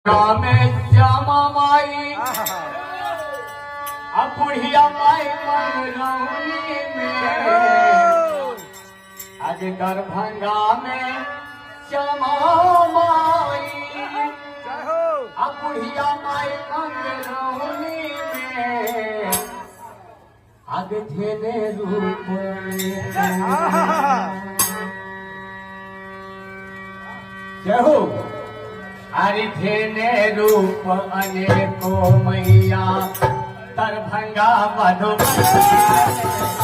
में श्यामा माई अपुढ़िया माई मंगरौनी में आज दरभंगा में श्यामा माई अपुढ़िया माई मंगरौनी में आज धेने रूप जय हो हरिधेने रूप अनेको मैया दरभंगा मधुबनी